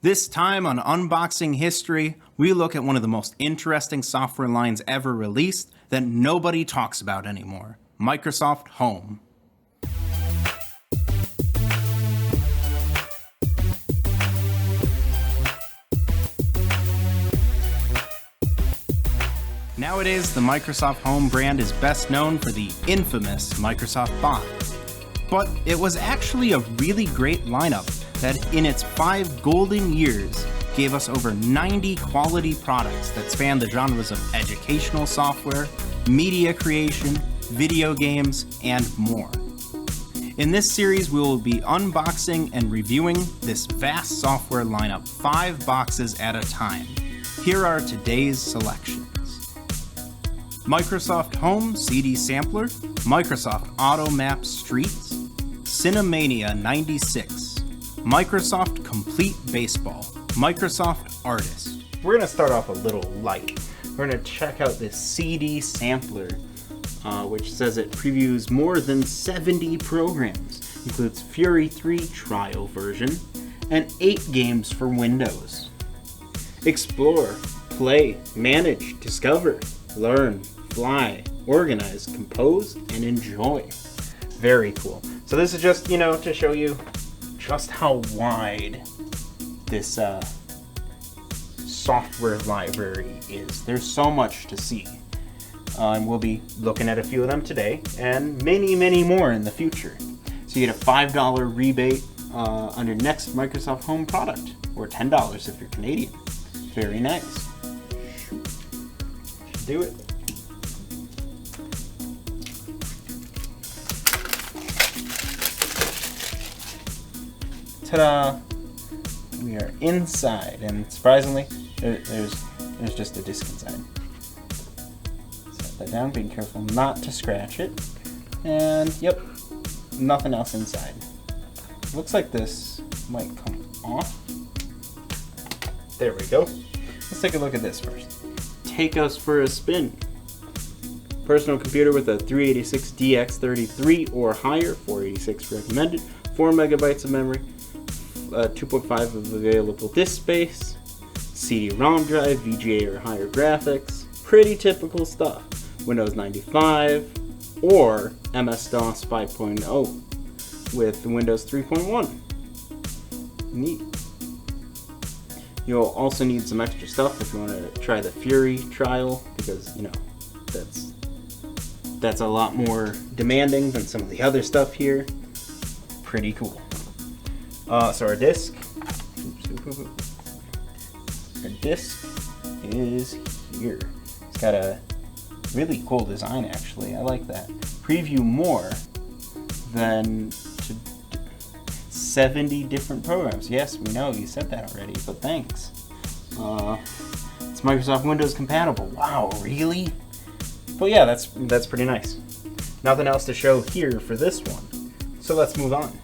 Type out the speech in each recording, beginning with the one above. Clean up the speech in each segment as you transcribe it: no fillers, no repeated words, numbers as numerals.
This time on Unboxing History, we look at one of the most interesting software lines ever released that nobody talks about anymore, Microsoft Home. Nowadays, the Microsoft Home brand is best known for the infamous Microsoft Bot. But it was actually a really great lineup that in its 5 golden years gave us over 90 quality products that span the genres of educational software, media creation, video games, and more. In this series, we will be unboxing and reviewing this vast software lineup 5 boxes at a time. Here are today's selections. Microsoft Home CD Sampler, Microsoft Automap Streets, Cinemania 96, Microsoft Complete Baseball, Microsoft Artist. We're going to start off a little light. We're going to check out this CD Sampler, which says it previews more than 70 programs, includes Fury 3 trial version, and 8 games for Windows. Explore, play, manage, discover, learn, fly, organize, compose, and enjoy. Very cool. So this is just, to show you just how wide this software library is. There's so much to see. And we'll be looking at a few of them today, and many, many more in the future. So you get a $5 rebate on your next Microsoft Home product, or $10 if you're Canadian. Very nice. Should do it. Ta-da! We are inside, and surprisingly, there's just a disc inside. Set that down, being careful not to scratch it. And, yep, nothing else inside. Looks like this might come off. There we go. Let's take a look at this first. Take us for a spin. Personal computer with a 386DX33 or higher, 486 recommended, 4 megabytes of memory, 2.5 of available disk space, CD-ROM drive, VGA or higher graphics, pretty typical stuff. Windows 95 or MS-DOS 5.0 with Windows 3.1. Neat. You'll also need some extra stuff if you want to try the Fury trial, because, that's a lot more demanding than some of the other stuff here. Pretty cool. So our disc is here. It's got a really cool design, actually. I like that. Preview more than 70 different programs. Yes, we know you said that already, but thanks. It's Microsoft Windows compatible. Wow, really? But yeah, that's pretty nice. Nothing else to show here for this one, so let's move on.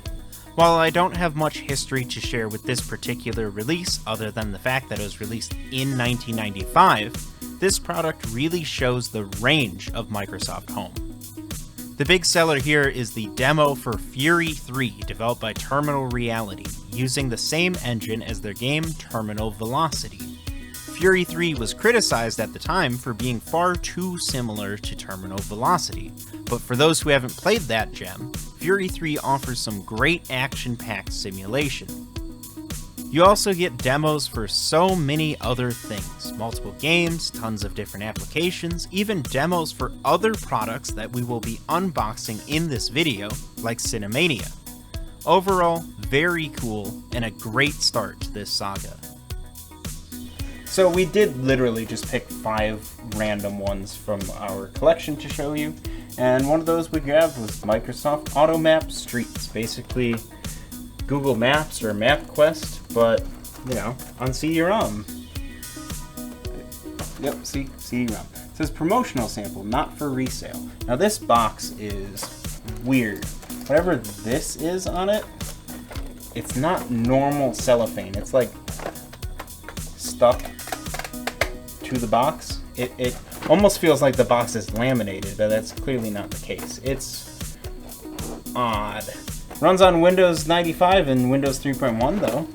While I don't have much history to share with this particular release, other than the fact that it was released in 1995, this product really shows the range of Microsoft Home. The big seller here is the demo for Fury 3, developed by Terminal Reality, using the same engine as their game Terminal Velocity. Fury 3 was criticized at the time for being far too similar to Terminal Velocity, but for those who haven't played that gem, Fury 3 offers some great action-packed simulation. You also get demos for so many other things, multiple games, tons of different applications, even demos for other products that we will be unboxing in this video, like Cinemania. Overall, very cool and a great start to this saga. So we did literally just pick 5 random ones from our collection to show you, and one of those we grabbed was Microsoft Automap Streets, basically Google Maps or MapQuest, but, on CD-ROM. Yep, CD-ROM. It says promotional sample, not for resale. Now this box is weird. Whatever this is on it, it's not normal cellophane. It's like stuck to the box. It almost feels like the box is laminated, but that's clearly not the case. It's odd. Runs on Windows 95 and Windows 3.1 though.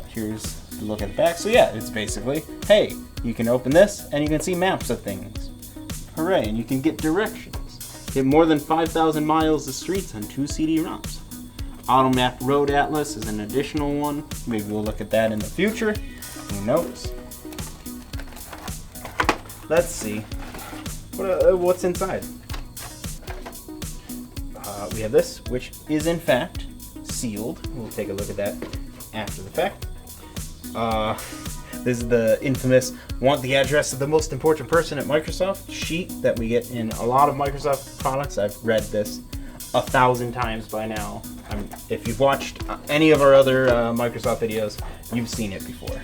Here's the look at the back. So yeah, it's basically, hey, you can open this and you can see maps of things. Hooray, and you can get directions. Get more than 5,000 miles of streets on 2 CD-ROMs. Automap Road Atlas is an additional one. Maybe we'll look at that in the future. Who knows? Let's see. What's inside? We have this, which is in fact sealed. We'll take a look at that after the fact. This is the infamous want the address of the most important person at Microsoft sheet that we get in a lot of Microsoft products. I've read this 1,000 times by now. If you've watched any of our other Microsoft videos, you've seen it before.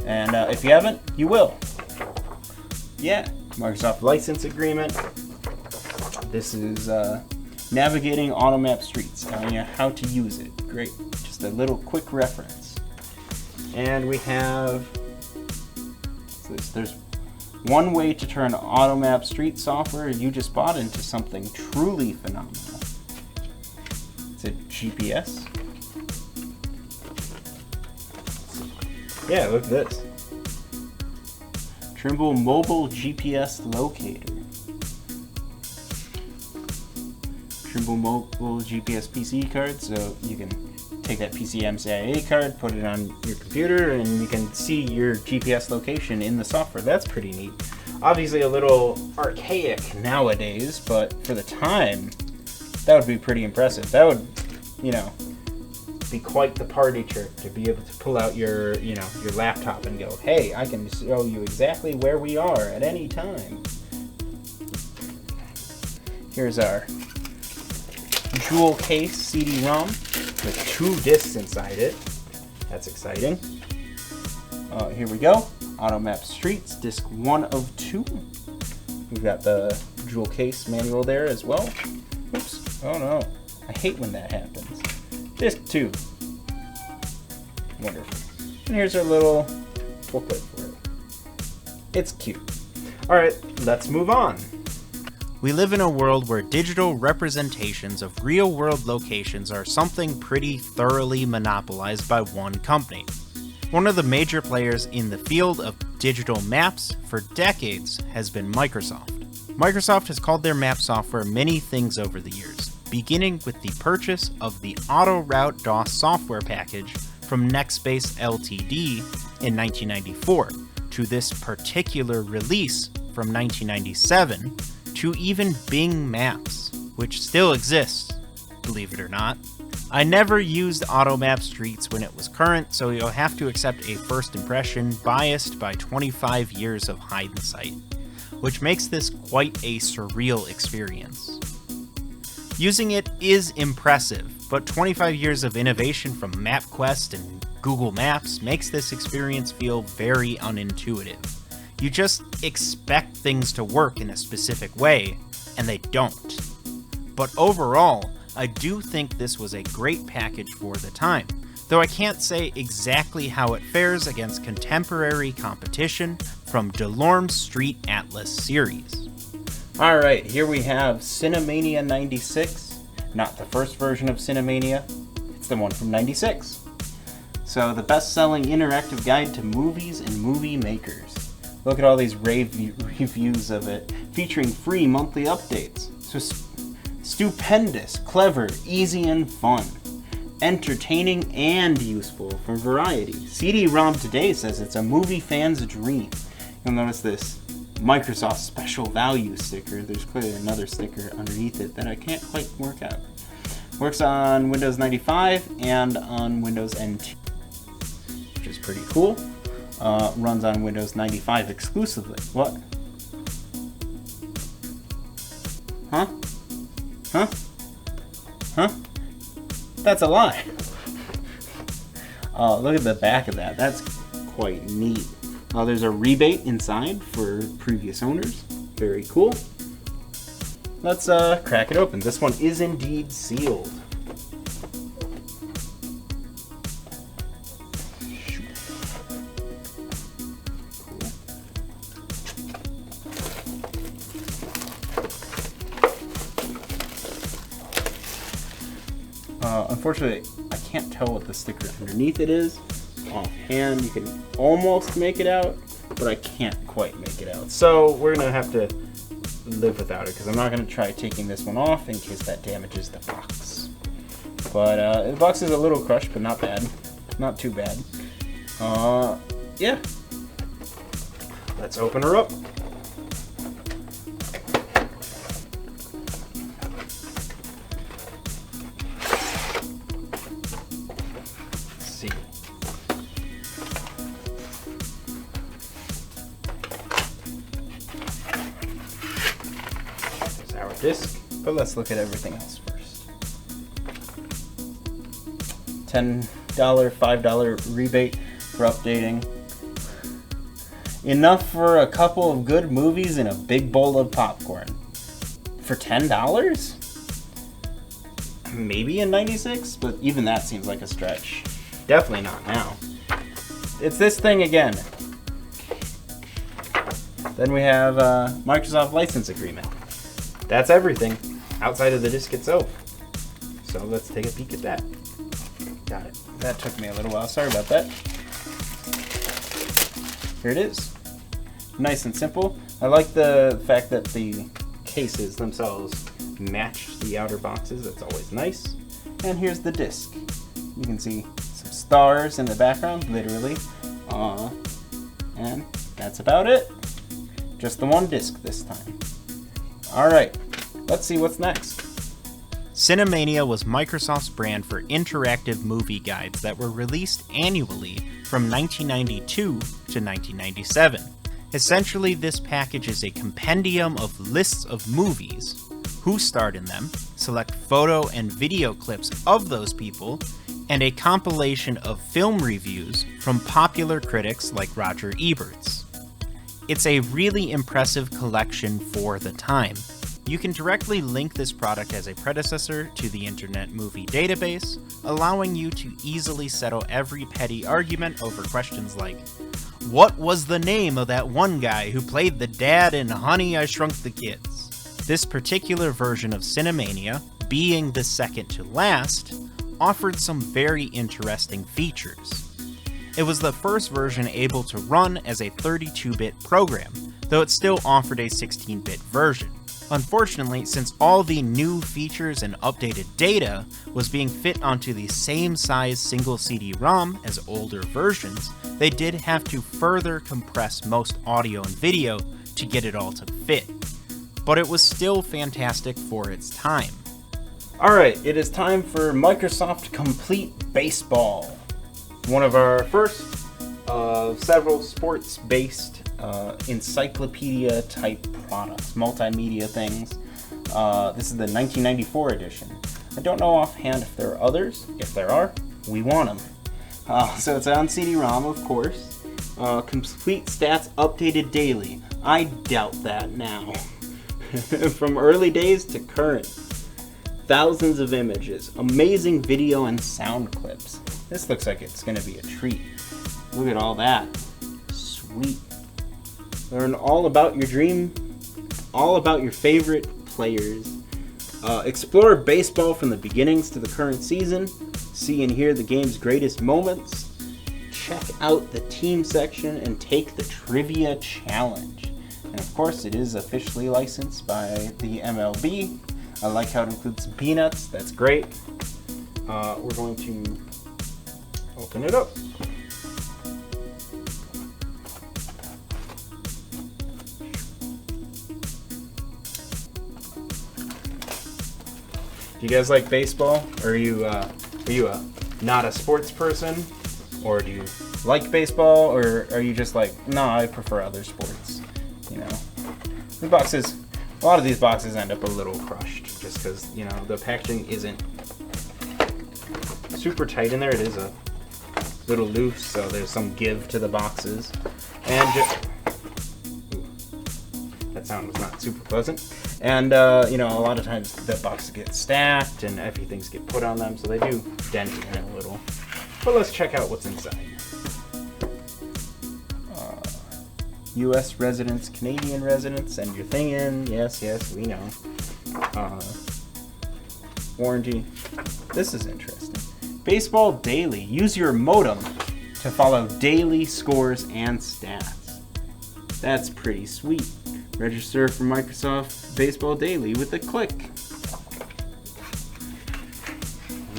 And if you haven't, you will. Yeah, Microsoft license agreement. This is navigating Automap streets, telling you how to use it. Great, just a little quick reference. And we have this. There's one way to turn Automap street software you just bought into something truly phenomenal. It's a GPS. Yeah, look at this. Trimble Mobile GPS Locator. Trimble Mobile GPS PC card, so you can take that PCMCIA card, put it on your computer, and you can see your GPS location in the software. That's pretty neat. Obviously a little archaic nowadays, but for the time, that would be pretty impressive. That would, you know, be quite the party trick to be able to pull out your, you know, your laptop and go, hey, I can show you exactly where we are at any time. Here's our jewel case CD-ROM with 2 discs inside it. That's exciting. Here we go. Automap Streets, disc 1 of 2. We've got the jewel case manual there as well. Oops. Oh no. I hate when that happens. Disc 2. Wonderful. And here's our little booklet for it. It's cute. Alright, let's move on. We live in a world where digital representations of real-world locations are something pretty thoroughly monopolized by one company. One of the major players in the field of digital maps for decades has been Microsoft. Microsoft has called their map software many things over the years, beginning with the purchase of the AutoRoute DOS software package from Nextbase Ltd. in 1994, to this particular release from 1997, to even Bing Maps, which still exists, believe it or not. I never used Automap Streets when it was current, so you'll have to accept a first impression biased by 25 years of hindsight, which makes this quite a surreal experience. Using it is impressive, but 25 years of innovation from MapQuest and Google Maps makes this experience feel very unintuitive. You just expect things to work in a specific way, and they don't. But overall, I do think this was a great package for the time, though I can't say exactly how it fares against contemporary competition from DeLorme's Street Atlas series. Alright, here we have Cinemania 96. Not the first version of Cinemania, it's the one from 96. So, the best-selling interactive guide to movies and movie makers. Look at all these rave reviews of it, featuring free monthly updates. So stupendous, clever, easy and fun. Entertaining and useful for variety. CD-ROM Today says it's a movie fan's dream. You'll notice this Microsoft special value sticker. There's clearly another sticker underneath it that I can't quite work out. Works on Windows 95 and on Windows NT, which is pretty cool. Runs on Windows 95 exclusively. What? Huh? Huh? Huh? That's a lie. Look at the back of that. That's quite neat. There's a rebate inside for previous owners. Very cool. Let's crack it open. This one is indeed sealed. Unfortunately, I can't tell what the sticker underneath it is. Offhand, you can almost make it out, but I can't quite make it out. So we're gonna have to live without it, because I'm not gonna try taking this one off in case that damages the box. But the box is a little crushed, but not bad. Not too bad. Yeah. Let's open her up. Let's see. There's our disc, but let's look at everything else first. $10, $5 rebate for updating. Enough for a couple of good movies and a big bowl of popcorn. For $10? Maybe in '96, but even that seems like a stretch. Definitely not now. It's this thing again. Then we have Microsoft license agreement. That's everything outside of the disc itself. So let's take a peek at that. Got it. That took me a little while. Sorry about that. Here it is. Nice and simple. I like the fact that the cases themselves match the outer boxes. That's always nice. And here's the disc. You can see some stars in the background, literally. And that's about it. Just the one disc this time. Alright, let's see what's next. Cinemania was Microsoft's brand for interactive movie guides that were released annually from 1992 to 1997. Essentially, this package is a compendium of lists of movies, who starred in them, select photo and video clips of those people, and a compilation of film reviews from popular critics like Roger Ebert's. It's a really impressive collection for the time. You can directly link this product as a predecessor to the Internet Movie Database, allowing you to easily settle every petty argument over questions like, what was the name of that one guy who played the dad in Honey, I Shrunk the Kids? This particular version of Cinemania, being the second to last, offered some very interesting features. It was the first version able to run as a 32-bit program, though it still offered a 16-bit version. Unfortunately, since all the new features and updated data was being fit onto the same size single CD-ROM as older versions, they did have to further compress most audio and video to get it all to fit. But it was still fantastic for its time. Alright, it is time for Microsoft Complete Baseball. One of our first of several sports-based encyclopedia-type products, multimedia things. This is the 1994 edition. I don't know offhand if there are others. If there are, we want them. So it's on CD-ROM, of course. Complete stats updated daily. I doubt that now. From early days to current. Thousands of images, amazing video and sound clips. This looks like it's going to be a treat. Look at all that. Sweet. Learn all about your dream, all about your favorite players. Explore baseball from the beginnings to the current season. See and hear the game's greatest moments. Check out the team section and take the trivia challenge. And of course, it is officially licensed by the MLB. I like how it includes some peanuts. That's great. We're going to open it up. Do you guys like baseball? Or are you not a sports person? Or do you like baseball? Or are you just like, no, I prefer other sports? You know, a lot of these boxes end up a little crushed just because, you know, the packaging isn't super tight in there. It is a little loose, so there's some give to the boxes. And that sound was not super pleasant. And, you know, a lot of times the boxes get stacked and heavy things get put on them, so they do dent in it a little. But let's check out what's inside. U.S. residents, Canadian residents, send your thing in. Yes, we know. Warranty. This is interesting. Baseball Daily. Use your modem to follow daily scores and stats. That's pretty sweet. Register for Microsoft Baseball Daily with a click.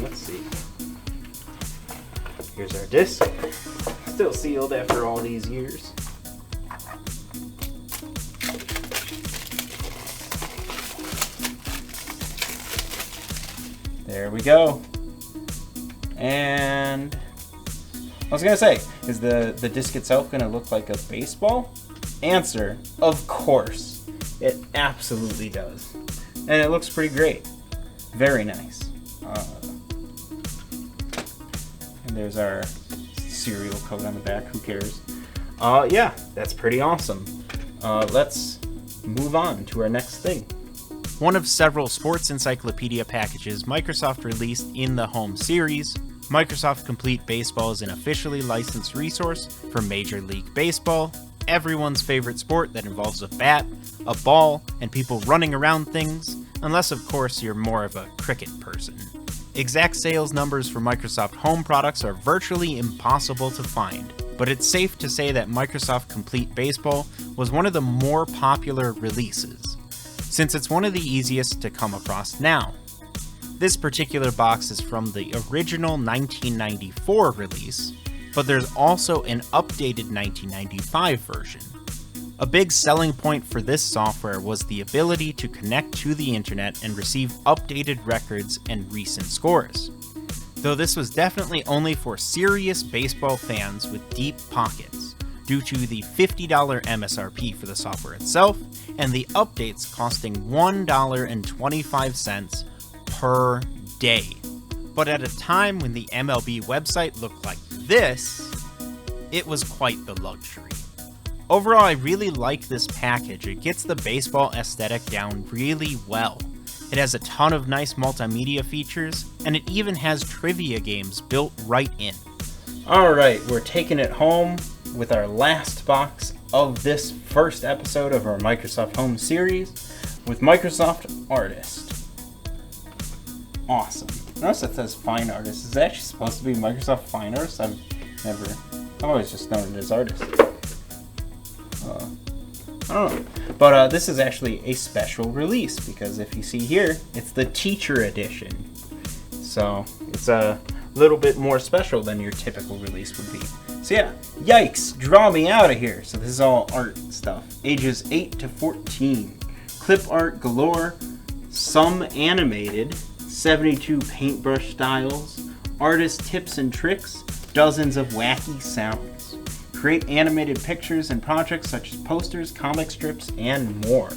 Let's see. Here's our disc. Still sealed after all these years. There we go. And I was gonna say, is the disc itself gonna look like a baseball? Answer, of course. It absolutely does. And it looks pretty great. Very nice. And there's our serial code on the back, who cares? Yeah, that's pretty awesome. Let's move on to our next thing. One of several sports encyclopedia packages Microsoft released in the Home series, Microsoft Complete Baseball is an officially licensed resource for Major League Baseball, everyone's favorite sport that involves a bat, a ball, and people running around things, unless of course you're more of a cricket person. Exact sales numbers for Microsoft Home products are virtually impossible to find, but it's safe to say that Microsoft Complete Baseball was one of the more popular releases, since it's one of the easiest to come across now. This particular box is from the original 1994 release, but there's also an updated 1995 version. A big selling point for this software was the ability to connect to the internet and receive updated records and recent scores. Though this was definitely only for serious baseball fans with deep pockets, due to the $50 MSRP for the software itself, and the updates costing $1.25 per day. But at a time when the MLB website looked like this, it was quite the luxury. Overall, I really like this package. It gets the baseball aesthetic down really well. It has a ton of nice multimedia features, and it even has trivia games built right in. Alright, we're taking it home with our last box of this first episode of our Microsoft Home series with Microsoft Artist. Awesome. Notice it says Fine Artist. Is it actually supposed to be Microsoft Fine Artist? I've always just known it as Artist. I don't know. But this is actually a special release because if you see here, it's the Teacher Edition. So it's a little bit more special than your typical release would be. So yeah, yikes, draw me out of here. So this is all art stuff. Ages 8 to 14. Clip art galore, some animated, 72 paintbrush styles, artist tips and tricks, dozens of wacky sounds. Create animated pictures and projects such as posters, comic strips, and more.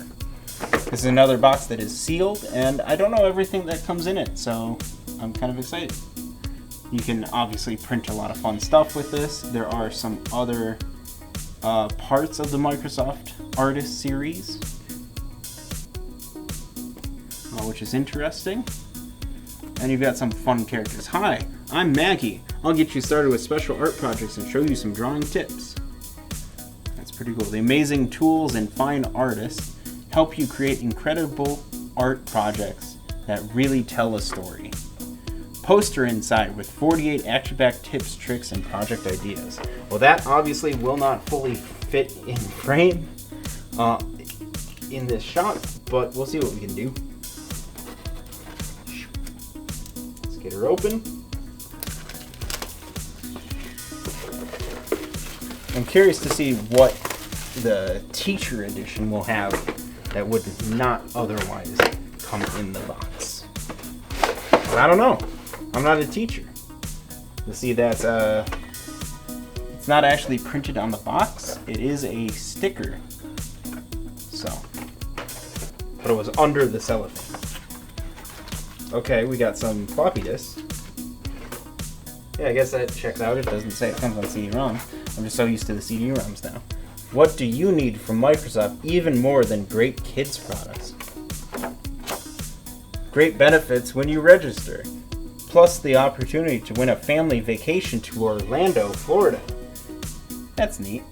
This is another box that is sealed, and I don't know everything that comes in it, so I'm kind of excited. You can obviously print a lot of fun stuff with this. There are some other parts of the Microsoft Artist series, which is interesting. And you've got some fun characters. Hi, I'm Maggie. I'll get you started with special art projects and show you some drawing tips. That's pretty cool. The amazing tools and fine artists help you create incredible art projects that really tell a story. Poster inside with 48 action-packed tips, tricks, and project ideas. Well, that obviously will not fully fit in frame in this shot, but we'll see what we can do. Let's get her open. I'm curious to see what the Teacher Edition will have that would not otherwise come in the box. But I don't know. I'm not a teacher. You'll see that it's not actually printed on the box. It is a sticker. So, but it was under the cellophane. Okay, we got some floppy disks. Yeah, I guess that checks out. It doesn't say it comes on CD-ROM. I'm just so used to the CD-ROMs now. What do you need from Microsoft even more than great kids products? Great benefits when you register. Plus the opportunity to win a family vacation to Orlando, Florida. That's neat.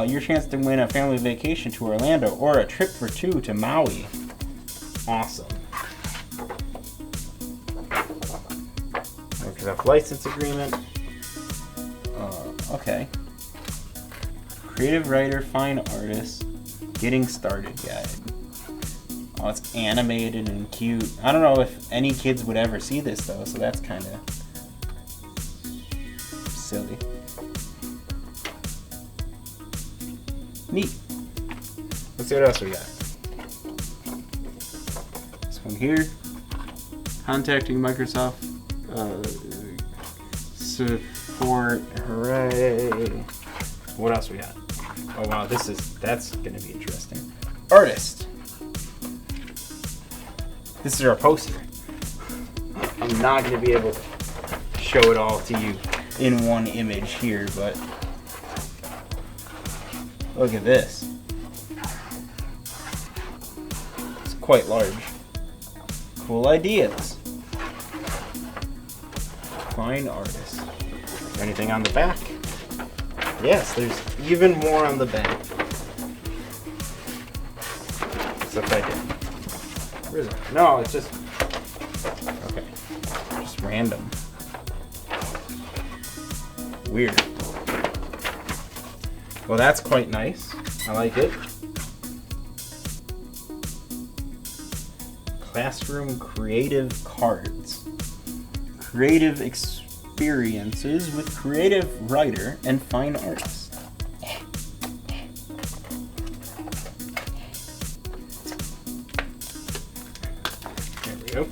Your chance to win a family vacation to Orlando or a trip for two to Maui. Awesome. Microsoft license agreement. Okay. Creative writer, fine artist, getting started guide. Oh, it's animated and cute. I don't know if any kids would ever see this though, so that's kind of silly. Neat. Let's see what else we got. This one here. Contacting Microsoft support. Hooray. What else we got? Oh wow, that's gonna be interesting. Artist. This is our poster. I'm not gonna be able to show it all to you in one image here, but look at this. It's quite large. Cool ideas. Fine artist. Anything on the back? Yes, there's even more on the back. Except I didn't. Where is it? No, it's just... Okay. Just random. Weird. Well, that's quite nice. I like it. Classroom creative cards. Creative experiences with creative writer and fine artist. There we go.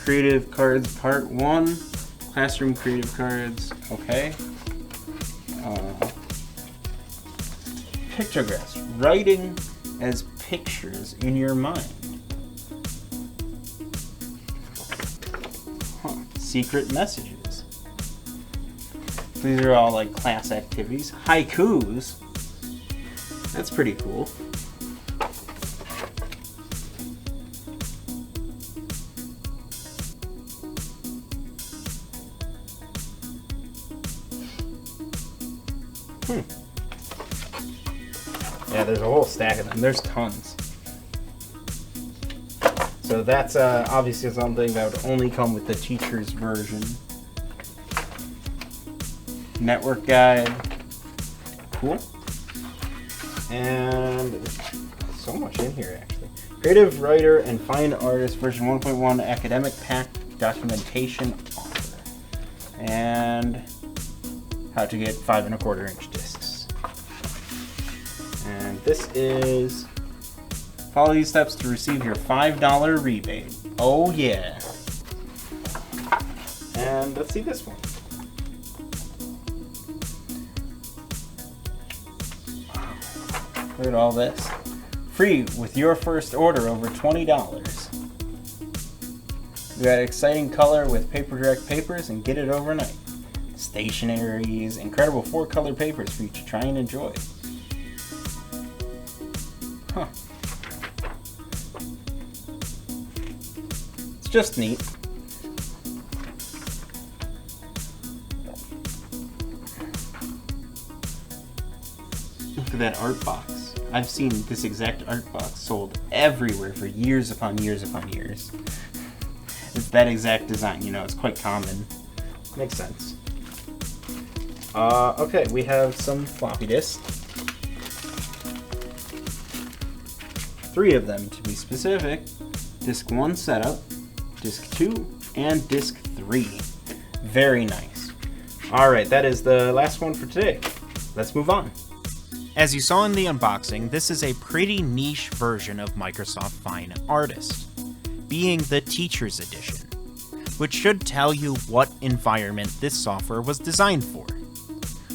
Creative cards part 1. Classroom creative cards. Okay. Pictographs. Writing as pictures in your mind. Huh. Secret messages. These are all like class activities. Haikus. That's pretty cool. Yeah, there's a whole stack of them. There's tons. So that's obviously something that would only come with the teacher's version. Network guide. Cool. And there's so much in here, actually. Creative writer and fine artist version 1.1 academic pack documentation offer. And how to get 5 1/4 inch discs. And this is follow these steps to receive your $5 rebate. Oh yeah. And let's see this one. Wow. Look at all this. Free with your first order over $20. We got exciting color with Paper Direct papers and get it overnight. Stationaries, incredible 4-color papers for you to try and enjoy. Huh. It's just neat. Look at that art box. I've seen this exact art box sold everywhere for years upon years upon years. It's that exact design, you know, it's quite common. Makes sense. Okay, we have some floppy disks. 3 of them to be specific. Disk 1 setup, Disk 2, and Disk 3. Very nice. Alright, that is the last one for today. Let's move on. As you saw in the unboxing, this is a pretty niche version of Microsoft Fine Artist, being the Teacher's Edition, which should tell you what environment this software was designed for.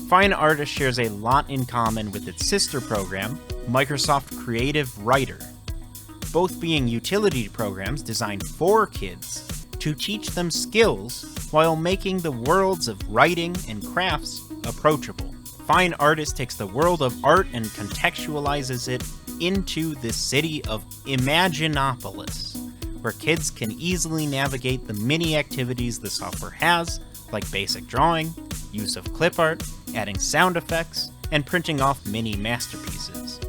Fine Artist shares a lot in common with its sister program, Microsoft Creative Writer, both being utility programs designed for kids to teach them skills while making the worlds of writing and crafts approachable. Fine Artist takes the world of art and contextualizes it into the city of Imaginopolis, where kids can easily navigate the many activities the software has, like basic drawing, use of clip art, adding sound effects, and printing off mini masterpieces.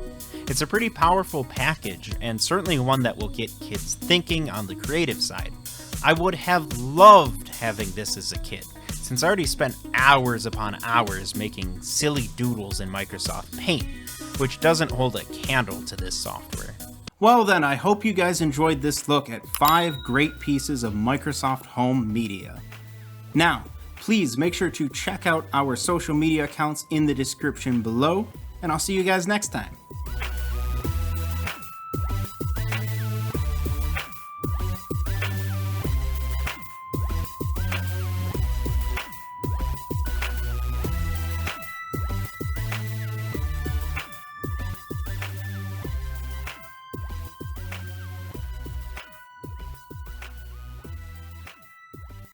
It's a pretty powerful package, and certainly one that will get kids thinking on the creative side. I would have loved having this as a kid, since I already spent hours upon hours making silly doodles in Microsoft Paint, which doesn't hold a candle to this software. Well then, I hope you guys enjoyed this look at 5 great pieces of Microsoft Home media. Now, please make sure to check out our social media accounts in the description below, and I'll see you guys next time.